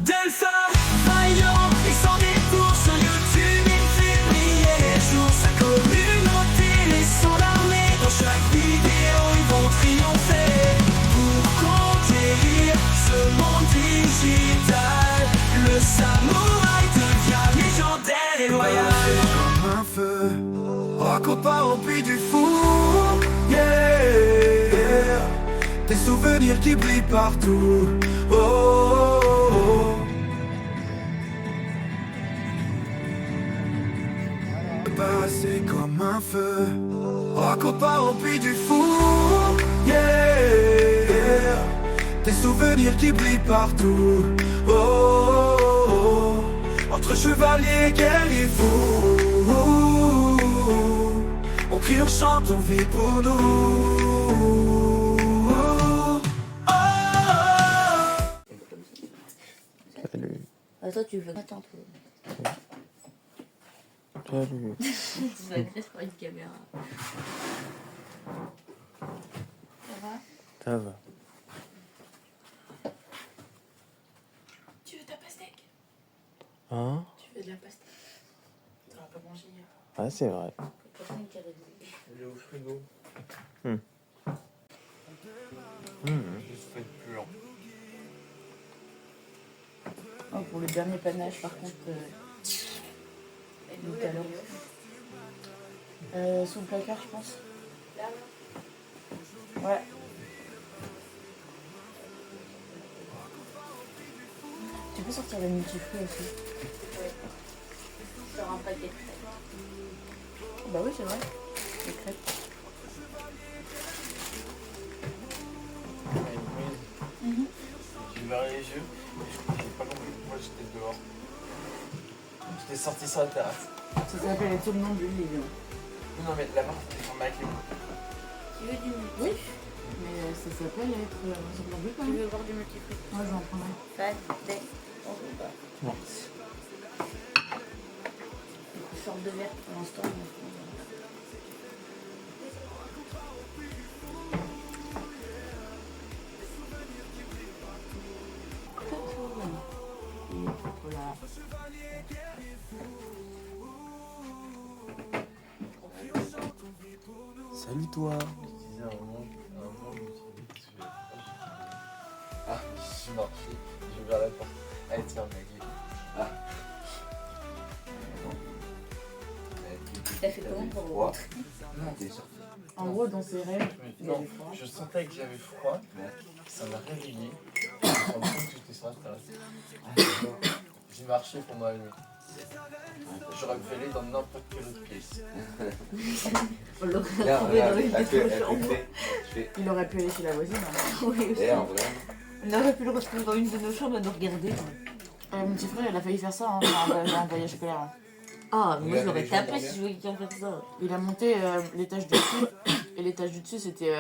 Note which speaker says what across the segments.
Speaker 1: Delphin, vaillant et sans détour sur YouTube, il fait briller les jours. Sa communauté et son armée, dans chaque vidéo ils vont triompher. Pour conquérir ce monde digital, le samouraï devient légendaire et loyal.
Speaker 2: Comme un feu, raconte pas rempli du fou, yeah. Des souvenirs qui brillent partout, oh, oh, oh. Passer comme un feu, raconte pas rempli du fou, yeah. Des souvenirs qui brillent partout, oh, oh, oh. Entre chevaliers, guerriers fous, on crie, on chante, on vit pour nous.
Speaker 3: Salut.
Speaker 4: Toi, tu veux. Attends, toi.
Speaker 3: Salut.
Speaker 4: Tu vas agresser par une caméra. Ça va?
Speaker 3: Ça va.
Speaker 4: Tu veux ta pastèque?
Speaker 3: Hein?
Speaker 4: Tu veux de la pastèque? T'auras pas mangé hier.
Speaker 3: Ah, c'est vrai.
Speaker 5: Il est au frigo. Juste fait plus lent.
Speaker 4: Oh, pour le dernier panache, par contre. Tout à l'heure. Sous le placard, je pense. Ouais. Tu peux sortir le multifruit aussi. Ouais. Sur un paquet de crêpes. Bah oui, c'est vrai. Les crêpes.
Speaker 5: J'ai ouvert les yeux, j'ai pas compris pourquoi j'étais dehors. J'étais sorti sur la terrasse.
Speaker 4: Ça s'appelle être somnambule, les gars.
Speaker 5: Non mais là-bas, c'était fermé avec les mots.
Speaker 4: Tu veux du multifruit? Oui. Mais ça s'appelle être somnambule quand même. Tu veux voir du multifruit? Moi, j'en prendrai.
Speaker 3: Non.
Speaker 4: Une sorte de verre pour l'instant. Voilà.
Speaker 3: Salut toi.
Speaker 5: Je disais à un moment, je me suis dit, ah, je suis marché, j'ai ouvert la porte. Elle tient, mec. Ah.
Speaker 4: T'as fait comment pour rentrer?
Speaker 5: Non, t'es sorti.
Speaker 4: En gros, dans ses rêves,
Speaker 5: Non, je sentais que j'avais froid, ça m'a réveillé. Je me suis rendu compte que j'étais sur la terrasse. J'ai marché pendant la nuit. J'aurais pu aller dans n'importe quelle autre pièce.
Speaker 4: on l'aurait retrouvé dans une chambre. Il aurait pu aller chez la voisine. Hein. Oui, aussi. On aurait pu le retrouver dans une de nos chambres à nous regarder. Mon petit frère, il a failli faire ça hein, dans un voyage scolaire. Hein. Ah, moi je l'aurais tapé si je voulais qu'il fasse ça. Il a monté l'étage du dessus, et l'étage du dessus c'était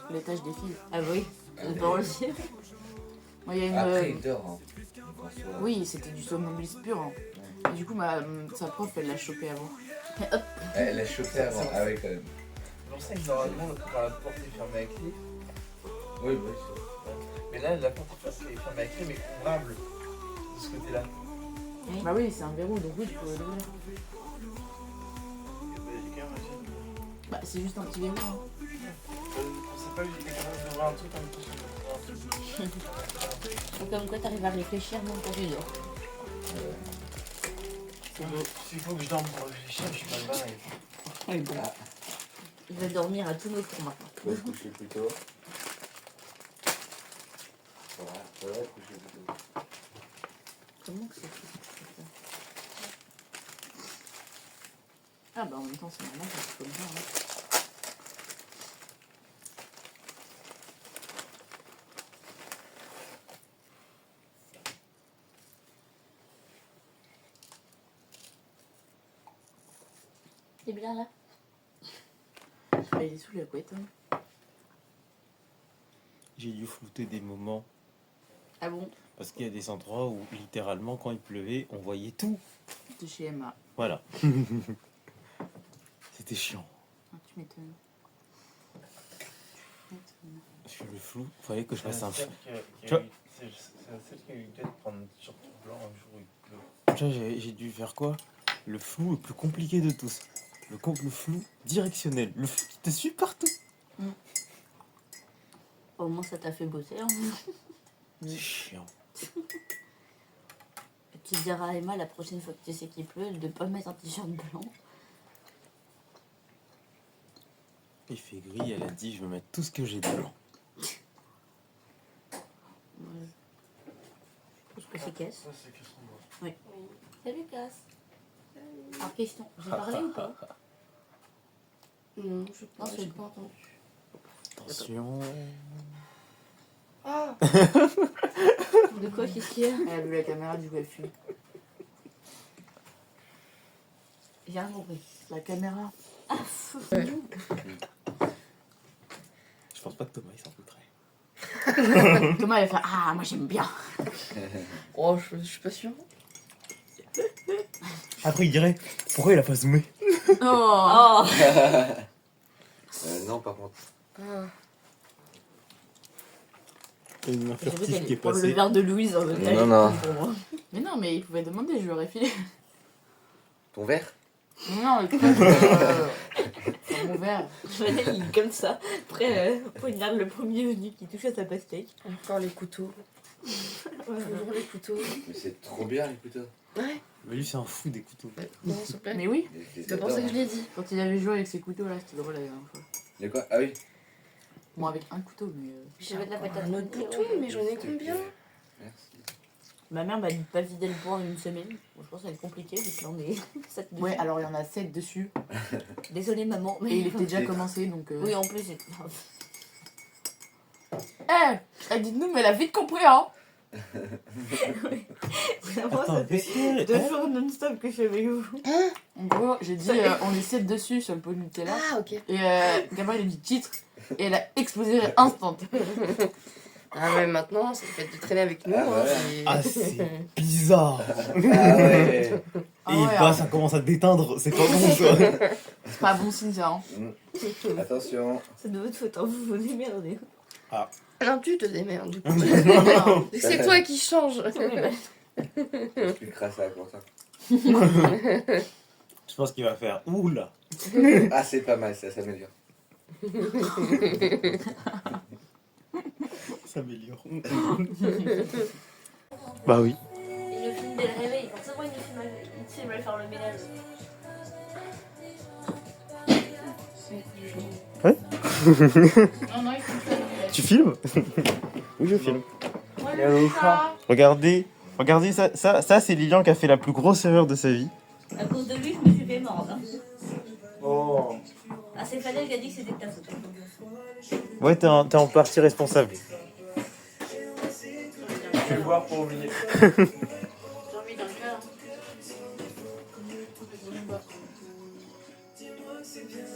Speaker 4: l'étage des filles. Ah oui, c'est pas aussi. Moi, il y a une,
Speaker 6: Après, il dort. Hein.
Speaker 4: oui, c'était du somnambulisme pur. Hein. Et du coup, sa prof, elle l'a chopé avant.
Speaker 6: Elle l'a chopé avant. Ah oui, quand même.
Speaker 5: C'est pour ça que normalement, quand la porte est fermée avec clé.
Speaker 6: Oui, oui.
Speaker 5: Mais là, la porte est fermée avec clé, mais ouvrable de ce côté-là.
Speaker 4: Bah oui, c'est un verrou, donc oui, tu peux l'ouvrir. Bah, c'est juste un petit verrou. Hein.
Speaker 5: Je pensais pas que j'étais capable d'ouvrir un truc comme ça.
Speaker 4: Donc, comme quoi, t'arrives à réfléchir même quand tu dors. C'est beau.
Speaker 5: S'il faut que je dorme pour réfléchir, je suis pas le barré.
Speaker 4: Oui, bon. Il va dormir à tous nos tours maintenant.
Speaker 6: On va se coucher plus tôt. Voilà, ça va, coucher plus tôt.
Speaker 4: Comment que c'est ça? Ah bah en même temps, c'est normal, c'est comme ça. Hein. T'es bien là? Il est sous la couette. Hein.
Speaker 3: J'ai dû flouter des moments.
Speaker 4: Ah bon?
Speaker 3: Parce qu'il y a des endroits où, littéralement, quand il pleuvait, on voyait tout.
Speaker 4: De chez Emma.
Speaker 3: Voilà. C'était chiant.
Speaker 4: Ah, tu m'étonnes.
Speaker 3: suis le flou, fallait que je fasse un flou.
Speaker 5: C'est
Speaker 3: Tu vois
Speaker 5: celle qui a eu l'idée de prendre un t-shirt blanc un jour où il pleut.
Speaker 3: Tu vois, j'ai dû faire quoi? Le flou le plus compliqué de tous. Le flou directionnel. Le flou qui te suit partout.
Speaker 4: Au moins, ça t'a fait bosser. Hein.
Speaker 3: C'est chiant.
Speaker 4: Tu diras à Emma la prochaine fois que tu sais qu'il pleut de pas mettre un t-shirt blanc.
Speaker 3: Il fait gris, elle a dit je vais mettre tout ce que j'ai de blanc.
Speaker 4: Ouais. Je pense que c'est Cass.
Speaker 5: Ça, c'est qu'est-ce qu'on voit.
Speaker 4: Salut Cass. Alors question, j'ai parlé ou pas?
Speaker 7: Non, je pense
Speaker 4: Non,
Speaker 7: que j'ai
Speaker 4: c'est-
Speaker 7: pas entendu.
Speaker 3: Attention.
Speaker 7: Ah,
Speaker 4: De quoi, qu'est-ce qu'il y a?
Speaker 8: Elle a vu la caméra, du coup elle fume.
Speaker 4: J'ai rien compris.
Speaker 8: La caméra.
Speaker 4: Ah, fou.
Speaker 3: Je pense pas que Thomas il s'en foutrait.
Speaker 8: Thomas elle va faire ah moi j'aime bien.
Speaker 7: oh, je suis pas sûre.
Speaker 3: Après il dirait pourquoi il a pas zoomé?
Speaker 8: Oh.
Speaker 4: Oh.
Speaker 6: Non, par contre.
Speaker 7: Ah.
Speaker 3: Il y a une main
Speaker 8: J'ai vu
Speaker 3: furtive
Speaker 8: qu'elle
Speaker 3: qui est
Speaker 8: prend le
Speaker 3: passée.
Speaker 8: verre de Louise en mode
Speaker 6: Non, non.
Speaker 8: Mais non mais il pouvait demander, je lui aurais filé.
Speaker 6: Ton verre?
Speaker 8: Non, il c'est mon verre.
Speaker 4: Chanel, il est comme ça. Après, poignarde le premier venu qui touche à sa pastèque.
Speaker 7: Encore les couteaux. Toujours les couteaux.
Speaker 6: Mais c'est trop bien les couteaux.
Speaker 7: Ouais,
Speaker 3: Mais lui c'est un fou des couteaux.
Speaker 7: non, s'il te plaît.
Speaker 8: Mais oui,
Speaker 7: C'est pour ça que je l'ai dit.
Speaker 8: quand il avait joué avec ses couteaux là, c'était drôle la dernière fois.
Speaker 6: De quoi? Ah oui.
Speaker 8: Bon avec un couteau mais...
Speaker 4: J'avais de la patate.
Speaker 7: Un autre couteau, mais j'en ai combien?
Speaker 6: Merci.
Speaker 4: Ma mère m'a dit de pas vider le pot en une semaine. Bon, je pense que ça va être compliqué vu que là on est 7 dessus.
Speaker 8: Ouais alors il y en a 7 dessus.
Speaker 4: Désolée maman.
Speaker 8: Et il était déjà commencé donc...
Speaker 4: Oui, en plus, c'est.
Speaker 8: Eh, dites-nous mais elle a vite compris hein.
Speaker 4: Vraiment,
Speaker 3: Attends,
Speaker 4: ça fait
Speaker 3: qu'est-ce qu'il y a?
Speaker 4: 2 jours non-stop que je suis avec vous.
Speaker 8: En gros j'ai dit on est 7 dessus sur le pot de Nutella.
Speaker 7: Ah, ok.
Speaker 8: Et Gabriel a dit titre et elle a explosé instant.
Speaker 7: Ah, mais maintenant, c'est le fait de traîner avec nous.
Speaker 6: Ah,
Speaker 7: hein,
Speaker 6: ouais.
Speaker 7: c'est-
Speaker 3: Ah c'est bizarre.
Speaker 6: Ah ouais.
Speaker 8: Ah
Speaker 3: Et
Speaker 8: ouais,
Speaker 3: bah
Speaker 8: hein.
Speaker 3: ça commence à déteindre, c'est pas bon ça.
Speaker 8: C'est pas bon signe ça hein.
Speaker 6: Attention.
Speaker 4: C'est de votre faute, hein, vous vous démerdez.
Speaker 7: Non, tu te démerdes. Du coup.
Speaker 8: Non.
Speaker 7: C'est toi qui changes.
Speaker 6: Tu craches ça pour ça.
Speaker 3: Je pense qu'il va faire oula.
Speaker 6: Ah, c'est pas mal, ça s'améliore.
Speaker 3: Ça s'améliore. Bah oui.
Speaker 4: Il nous filme dès le réveil, comme ça, moi, il nous filme à faire le ménage.
Speaker 8: Non, non, il faut que ça.
Speaker 3: Tu filmes? Oui je filme. Regardez ça c'est Lilian qui a fait la plus grosse erreur de sa vie.
Speaker 4: À cause de lui, je me suis fait mordre. Hein.
Speaker 3: Oh.
Speaker 4: Ah, c'est Fanel qui a dit que c'était de ta faute.
Speaker 3: Ouais t'es en partie responsable.
Speaker 5: Je vais boire pour oublier.
Speaker 8: J'ai envie d'un cœur.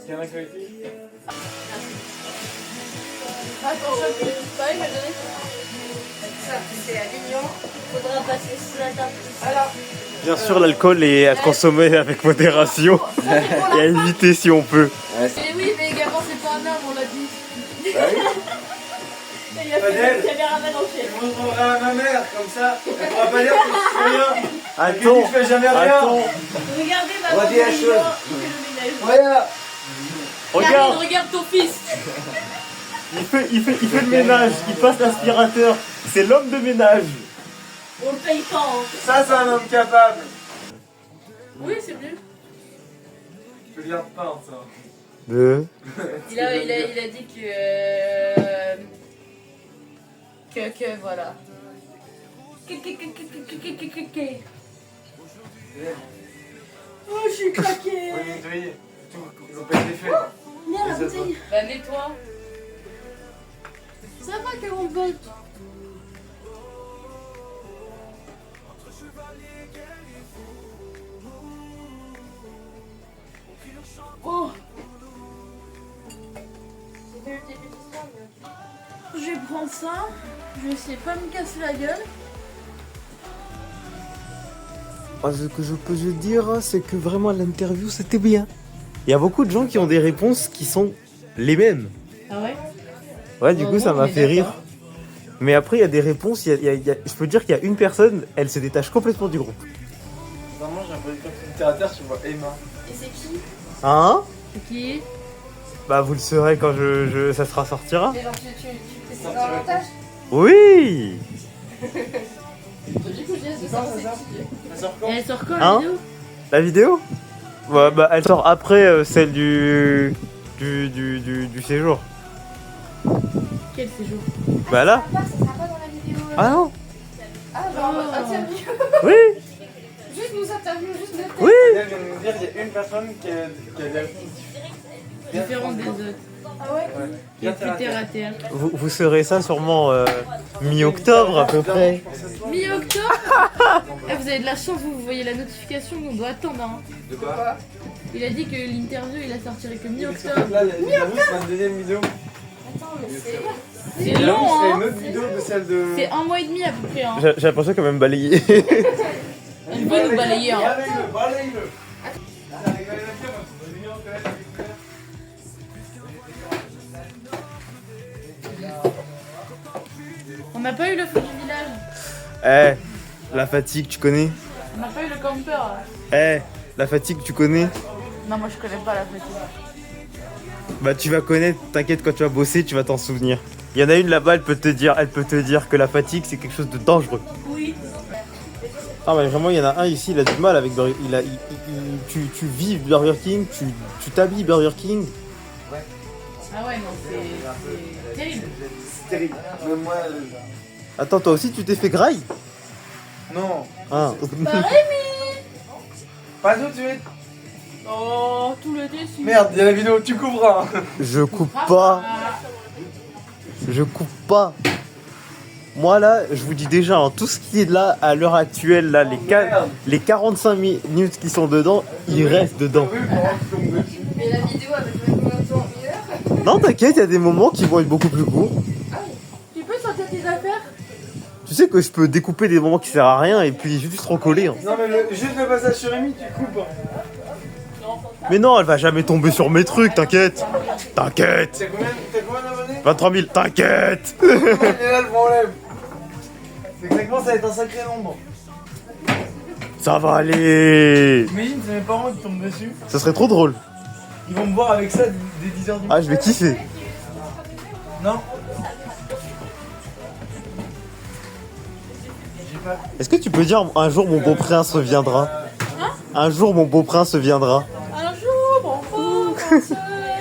Speaker 5: Il y en a qui ont été.
Speaker 8: Attends, je vais pas, il m'a donné.
Speaker 7: Ça, c'est à Lignon.
Speaker 4: Faudra passer sous la table.
Speaker 7: Alors,
Speaker 3: Bien sûr l'alcool est à consommer avec modération et à éviter si on peut.
Speaker 6: Ouais, c'est-
Speaker 8: Mais oui, mais également c'est pas un homme, on l'a dit.
Speaker 6: Bah oui.
Speaker 4: Il a fait le caméraman en chef.
Speaker 5: Je montrerai à ma mère, comme ça, elle pourra pas dire que je fais rien.
Speaker 3: Attends,
Speaker 5: Tu fais jamais rien.
Speaker 3: attends,
Speaker 4: Regardez,
Speaker 6: On va
Speaker 4: maman,
Speaker 6: dire la
Speaker 4: il
Speaker 6: chose.
Speaker 4: fait le ménage.
Speaker 6: Voilà.
Speaker 3: regarde,
Speaker 8: Regarde ton fils.
Speaker 3: il fait le ménage, il passe l'aspirateur. C'est l'homme de ménage.
Speaker 4: On le paye pas. Hein.
Speaker 5: Ça, c'est un homme capable.
Speaker 8: Oui, c'est mieux.
Speaker 5: Je veux dire peint, ça.
Speaker 3: De...
Speaker 8: Il a dit que voilà.
Speaker 4: Oh, je suis craquée.
Speaker 5: Faut les nettoyer. Tout. Ils ont pas été faits.
Speaker 4: Viens, la
Speaker 5: Les autres.
Speaker 4: bouteille.
Speaker 8: Bah nettoie. Ça va 40 volts. Oh. Je vais prendre ça. Je vais essayer de pas me casser la gueule.
Speaker 3: Ce que je peux te dire, c'est que vraiment l'interview c'était bien. Il y a beaucoup de gens qui ont des réponses qui sont les mêmes.
Speaker 8: Ah ouais?
Speaker 3: Ouais, du coup, ça m'a fait rire. Mais après, il y a des réponses. Je peux te dire qu'il y a une personne, elle se détache complètement du groupe.
Speaker 5: Vraiment, j'ai un peu de terre à terre, tu vois Emma.
Speaker 8: Et c'est qui?
Speaker 3: Hein?
Speaker 8: C'est qui?
Speaker 3: Bah, vous le saurez quand ça sera sortira.
Speaker 7: Et genre, tu fais ses avantages.
Speaker 3: Oui!
Speaker 7: Du coup, je laisse de ça, c'est qui?
Speaker 5: Ça sort quand?
Speaker 8: Et elle sort quand
Speaker 3: Hein?
Speaker 8: la vidéo?
Speaker 3: La vidéo? Ouais, bah, elle sort après celle du séjour.
Speaker 8: Quel séjour?
Speaker 3: Bah là?
Speaker 7: Ça sera pas dans la vidéo.
Speaker 3: Ah non?
Speaker 7: Ah, genre, interview.
Speaker 3: Oui!
Speaker 7: Juste nous interview, juste notre tête.
Speaker 3: Oui!
Speaker 5: Elle vient de nous dire qu'il y a une personne qui a des réponses
Speaker 8: Différente des autres.
Speaker 7: Ah ouais?
Speaker 8: Qui est plus terre à terre.
Speaker 3: Vous saurez ça sûrement mi-octobre à peu près.
Speaker 8: Mi-octobre. Eh, vous avez de la chance, vous voyez la notification, on doit attendre. Hein.
Speaker 5: De quoi?
Speaker 8: Il a dit que l'interview il a sortirait que
Speaker 5: Parce
Speaker 8: mi-octobre.
Speaker 5: que là, l'interview, c'est ma deuxième vidéo.
Speaker 7: Attends, mais c'est.
Speaker 8: C'est
Speaker 5: L'interview,
Speaker 8: long,
Speaker 5: c'est
Speaker 8: hein.
Speaker 5: une autre vidéo de celle de.
Speaker 8: C'est 1 mois et demi à peu près. Hein.
Speaker 3: J'ai l'impression quand même balayer.
Speaker 8: Il veut nous balayer. Hein.
Speaker 5: Balaye-le, balaye-le.
Speaker 8: On n'a pas eu le feu du village.
Speaker 3: Eh, la fatigue, tu connais?
Speaker 8: On n'a pas eu le campeur.
Speaker 3: Eh, la fatigue, tu connais?
Speaker 8: Non, moi je connais pas la fatigue.
Speaker 3: Bah tu vas connaître, t'inquiète, quand tu vas bosser, tu vas t'en souvenir. Il y en a une là-bas, elle peut te dire que la fatigue c'est quelque chose de dangereux.
Speaker 8: Oui.
Speaker 3: Ah mais vraiment, il y en a un ici, il a du mal avec Burger tu vis Burger King, tu t'habilles Burger King.
Speaker 8: Ah ouais, non, c'est terrible.
Speaker 5: C'est terrible. Même moi.
Speaker 3: Attends, toi aussi tu t'es fait graille?
Speaker 5: Non.
Speaker 3: Ah.
Speaker 5: Pas tout de suite.
Speaker 8: Oh, tout le déçu.
Speaker 5: Merde, il y a la vidéo, tu couvras.
Speaker 3: Je coupe pas. Je coupe pas. Moi là, je vous dis déjà, hein, tout ce qui est là à l'heure actuelle, là, les 45 minutes qui sont dedans, ils restent dedans.
Speaker 7: Mais la vidéo avec combien de temps? 1 heure?
Speaker 3: Non, t'inquiète, il y a des moments qui vont être beaucoup plus courts.
Speaker 8: Tu peux sortir tes affaires?
Speaker 3: Tu sais que je peux découper des moments qui servent à rien et puis juste recoller. Hein.
Speaker 5: Non, mais juste le passage sur Amy, tu coupes.
Speaker 3: Mais non, elle va jamais tomber sur mes trucs, t'inquiète. T'inquiète.
Speaker 5: T'as combien d'abonnés?
Speaker 3: 23 000, t'inquiète.
Speaker 5: Il est là le problème. C'est exactement, ça va être un sacré nombre.
Speaker 3: Ça va aller.
Speaker 5: Imagine, c'est mes parents qui tombent dessus.
Speaker 3: Ça serait trop drôle.
Speaker 5: Ils vont me voir avec ça dès 10h du matin.
Speaker 3: Ah, je vais kiffer.
Speaker 5: Non. J'ai pas.
Speaker 3: Est-ce que tu peux dire un jour mon beau prince viendra? Un jour mon beau prince viendra.
Speaker 8: Un jour, mon beau prince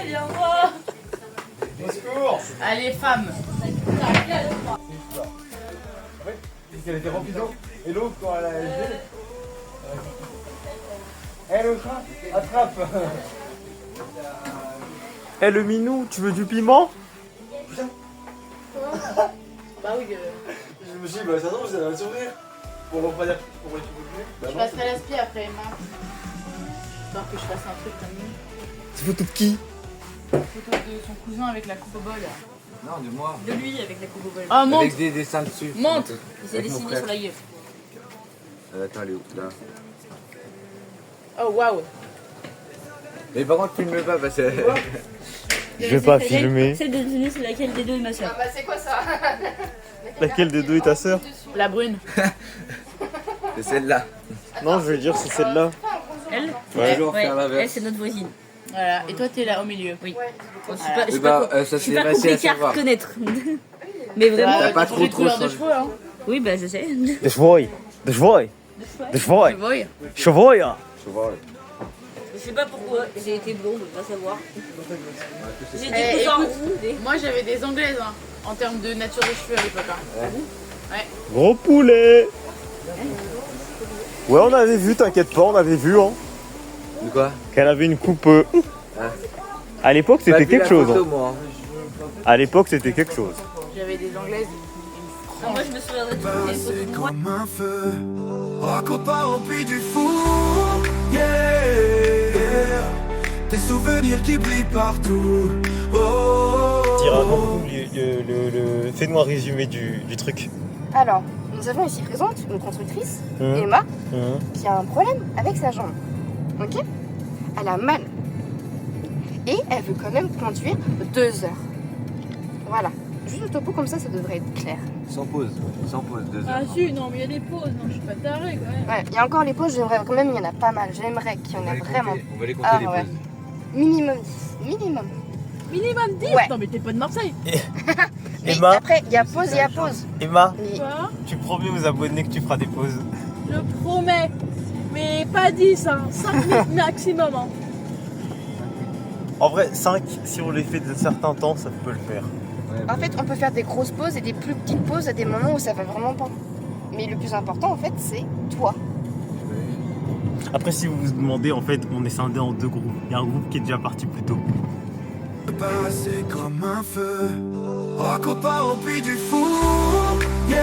Speaker 8: viendra.
Speaker 5: Au secours.
Speaker 8: Allez, femme.
Speaker 5: Parce qu'elle était remplie d'eau. Et l'eau, quand elle a gelé. Eh, le chat, attrape.
Speaker 3: Eh le minou, tu veux du piment?
Speaker 8: Bah oui,
Speaker 5: Je me suis dit, bah ça tombe, ça va sourire. Pour pas dire pourquoi tu veux plus. Bah,
Speaker 8: je passerai l'aspi après Emma. Histoire que je fasse un truc comme lui.
Speaker 3: C'est photo de qui?
Speaker 8: Photo de son cousin avec la coupe au bol.
Speaker 6: Non, de moi.
Speaker 4: De lui avec la coupe au bol.
Speaker 8: Ah, monte.
Speaker 6: Avec des dessins dessus.
Speaker 8: Monte.
Speaker 4: Il s'est
Speaker 6: Avec mon
Speaker 4: dessiné
Speaker 6: frère.
Speaker 4: sur la gueule.
Speaker 6: Attends, elle est où là?
Speaker 8: Oh, waouh.
Speaker 6: Mais par contre, filme pas parce que.
Speaker 3: Je vais pas filmer.
Speaker 4: Celle de nous, c'est laquelle des deux est ma soeur.
Speaker 7: Ah bah c'est quoi ça?
Speaker 3: Laquelle des deux est ta sœur?
Speaker 8: La brune.
Speaker 6: C'est celle-là.
Speaker 3: Non, je vais dire c'est celle-là.
Speaker 4: Elle
Speaker 6: Ouais, toujours
Speaker 4: Ouais,
Speaker 6: faire l'inverse.
Speaker 4: elle c'est notre voisine.
Speaker 8: Voilà. Et toi, t'es là au milieu.
Speaker 4: Oui.
Speaker 7: Ouais.
Speaker 4: Bon, je suis
Speaker 8: Voilà.
Speaker 4: pas, je suis
Speaker 6: Eh
Speaker 4: pas,
Speaker 6: ben, ça
Speaker 4: je suis
Speaker 6: c'est
Speaker 4: pas
Speaker 6: facile à
Speaker 4: compliquée à
Speaker 6: savoir.
Speaker 4: reconnaître. Mais vraiment.
Speaker 6: T'as pas
Speaker 8: T'as changé
Speaker 6: trop
Speaker 8: de couleur de
Speaker 6: changé.
Speaker 8: cheveux, hein.
Speaker 4: Oui, bah je sais.
Speaker 3: De chevoy. De chevoy. De chevoy.
Speaker 8: Tu vois.
Speaker 3: Chevoy.
Speaker 6: Je vois.
Speaker 4: Je sais pas pourquoi j'ai été blonde, va savoir. J'ai
Speaker 8: Eh,
Speaker 4: des cousins
Speaker 8: écoute.
Speaker 4: roux.
Speaker 8: Moi, j'avais des anglaises hein, en termes de nature de cheveux à l'époque. Hein.
Speaker 3: Gros poulet. Ouais, on avait vu, t'inquiète pas, on avait vu, hein.
Speaker 6: De quoi?
Speaker 3: Qu'elle avait une coupe.
Speaker 6: Ah.
Speaker 3: À l'époque,
Speaker 6: Bah,
Speaker 3: c'était
Speaker 6: vu la
Speaker 3: quelque chose.
Speaker 6: photo,
Speaker 3: Hein.
Speaker 6: moi.
Speaker 3: À l'époque, c'était quelque chose.
Speaker 8: J'avais des anglaises.
Speaker 4: Non, moi je me souviendrai de toutes les
Speaker 2: C'est
Speaker 4: photos de moi.
Speaker 2: comme un feu. Raconte pas rempli du fou. Yeah. Tes souvenirs qui brillent partout. Oh.
Speaker 3: Fais-nous un résumé du truc.
Speaker 7: Alors, nous avons ici présente une constructrice,
Speaker 3: Mmh.
Speaker 7: Emma, qui a un problème avec sa jambe. Ok? Elle a mal. Et elle veut quand même conduire 2 heures. Voilà. Juste le topo comme ça devrait être clair.
Speaker 6: Sans pause, 2
Speaker 8: Ah
Speaker 6: heures.
Speaker 8: si, non, mais il y a des pauses, non, je suis pas tarée quand même.
Speaker 7: Ouais, il y a encore les pauses, j'aimerais quand même, il y en a pas mal. J'aimerais qu'il y en ait vraiment.
Speaker 6: On va les compter
Speaker 7: Ah,
Speaker 6: les
Speaker 7: ouais.
Speaker 6: pauses.
Speaker 7: Minimum 10. Minimum.
Speaker 8: Minimum 10
Speaker 7: Ouais.
Speaker 8: Non, mais t'es pas de Marseille.
Speaker 7: Mais
Speaker 3: Emma,
Speaker 7: après, il y a pause, il y a pause.
Speaker 3: Emma,
Speaker 7: Mais
Speaker 8: Quoi?
Speaker 3: tu promets aux abonnés que tu feras des pauses.
Speaker 8: Je promets. Mais pas 10, hein. 5 minutes maximum. Hein.
Speaker 3: En vrai, 5, si on les fait de certains temps, ça peut le faire.
Speaker 7: en fait, on peut faire des grosses pauses et des plus petites pauses à des moments où ça va vraiment pas. Mais le plus important, en fait, c'est toi.
Speaker 3: Après, si vous vous demandez, en fait, on est scindé en 2 groupes. Il y a un groupe qui est déjà parti plus tôt.
Speaker 2: Passer comme un feu. Raconte pas rempli du fou. Yeah.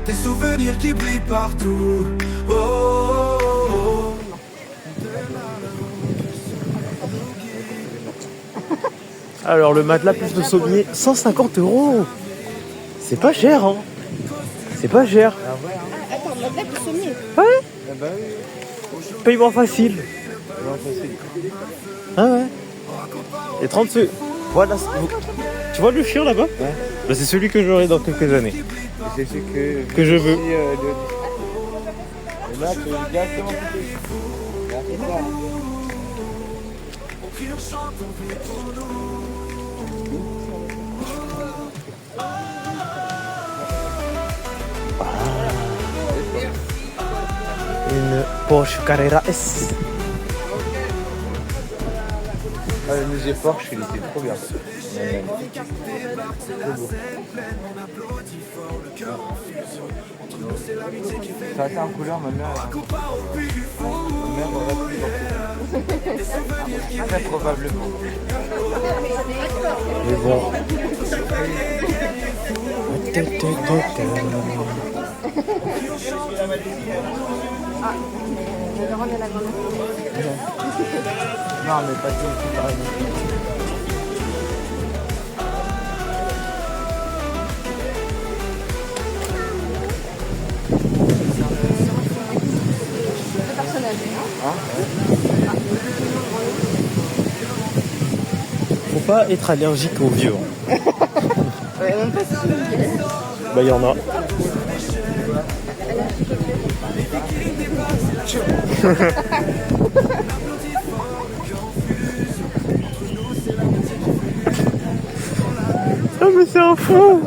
Speaker 2: Des souvenirs qui brillent partout. Oh, oh, oh.
Speaker 3: Alors, le matelas plus le sommier, 150 €. C'est pas cher, hein. C'est pas cher.
Speaker 7: Ah, attends, maintenant que sommier.
Speaker 3: Paiement facile. Ah ouais. Et 30 secondes. Voilà. Tu vois le chien là-bas? Bah, c'est celui que j'aurai dans quelques années.
Speaker 6: C'est ce
Speaker 3: Que je veux.
Speaker 6: Et là, tu es directement coupé.
Speaker 3: Une Porsche Carrera S.
Speaker 6: Ah, le musée Porsche, il était trop bien. Ça a été en couleur, ma mère aurait pu porter. Très probablement.
Speaker 3: Mais bon.
Speaker 7: Je vais rendre la grande.
Speaker 6: Non, mais pas tout pareil.
Speaker 7: Le personnage,
Speaker 3: Faut pas être allergique aux vieux. Hein.
Speaker 7: même pas si.
Speaker 3: Bah, il y en a. Ah, mais c'est un fou!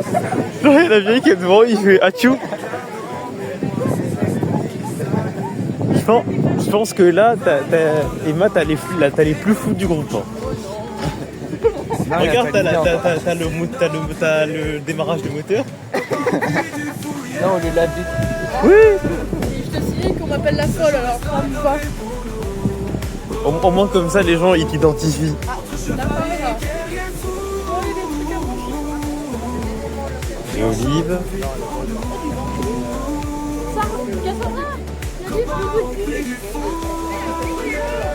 Speaker 3: Genre, il y a la vieille qui est devant, il fait Atchou! Je pense que là, Emma, t'as les plus fous du groupe. Hein.
Speaker 6: Non, il y a
Speaker 3: Regarde,
Speaker 6: pas de
Speaker 3: t'as le démarrage du moteur.
Speaker 6: Non, on lui l'a dit.
Speaker 3: Oui!
Speaker 8: Et je te signale qu'on m'appelle la folle, alors prends pas.
Speaker 3: Au moins comme ça, les gens, ils t'identifient.
Speaker 8: La folle, là. Oh, il y a des trucs à manger.
Speaker 3: Et Olive.
Speaker 8: Ça, Cassandra, il y a des fruits de cul.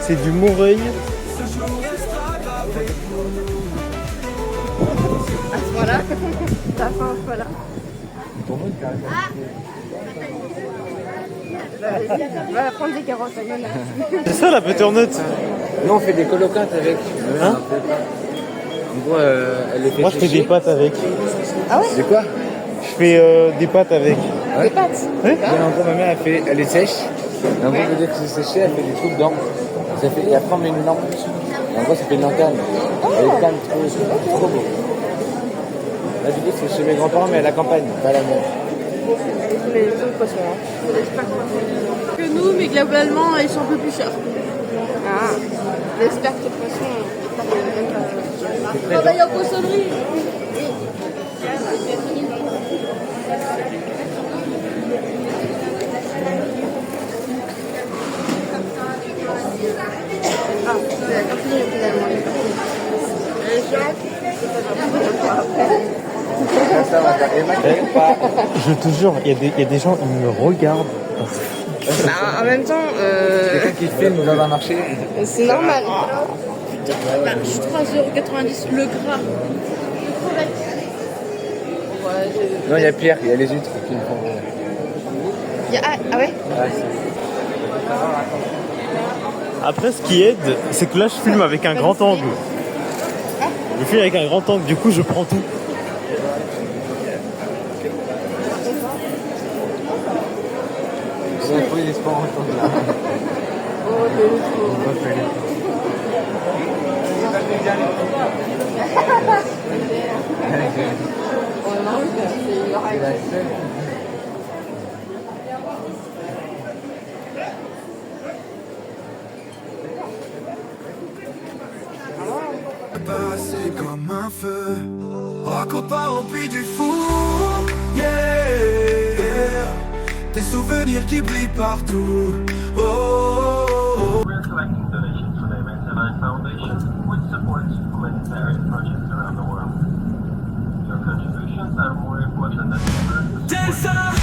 Speaker 3: C'est du Moreuil.
Speaker 7: À ce moment-là, t'as faim, voilà. Va prendre des carottes, il y en a.
Speaker 3: C'est ça la butternut.
Speaker 6: Nous, on fait des colocates avec.
Speaker 3: Hein?
Speaker 6: En gros, elle est fait
Speaker 3: Moi, je fais
Speaker 6: sécher.
Speaker 3: des pâtes avec.
Speaker 6: C'est quoi?
Speaker 3: Je fais des pâtes avec.
Speaker 7: Des pâtes.
Speaker 3: Ouais.
Speaker 6: Et en gros, ma mère, elle est sèche. Et en gros, dès que c'est séché, elle fait des trous dedans. Ça fait, et après, on met une lampe. Et en gros, ça fait une lanterne. Elle est calme, trop beau. Là, du coup, c'est chez mes grands-parents, mais à la campagne, pas à la mer.
Speaker 7: Mais les autres poissons, hein.
Speaker 8: Que nous, mais globalement, ils sont un peu plus chers.
Speaker 7: Ah, j'espère que les poissons.
Speaker 8: Travaille en poissonnerie.
Speaker 7: Ah, c'est la cantine finalement. Les gens.
Speaker 6: Ça va faire. Et ma crème, pas.
Speaker 3: Je te jure, il y a des gens, ils me regardent.
Speaker 7: Bah, en même temps,
Speaker 6: Quelqu'un qui filme dans un marché.
Speaker 7: c'est normal.
Speaker 8: Bah, je suis 3,90 € le gras.
Speaker 6: Non, il y a Pierre, il y a les huîtres qui me font.
Speaker 7: Il y a... Ah ouais.
Speaker 6: Ah,
Speaker 3: Après, ce qui aide, c'est que là, je filme avec un grand angle. Je fais avec un grand angle, du coup je prends tout.
Speaker 6: J'ai pris les sports en temps là. On va faire c'est la seule.
Speaker 2: Passé comme un feu, raconte pas rempli du fou, yeah. Des souvenirs qui brillent partout, oh, oh, oh.
Speaker 9: We're collecting donations for the MSNI Foundation, which supports humanitarian projects around the world. Your contributions are more important than ever.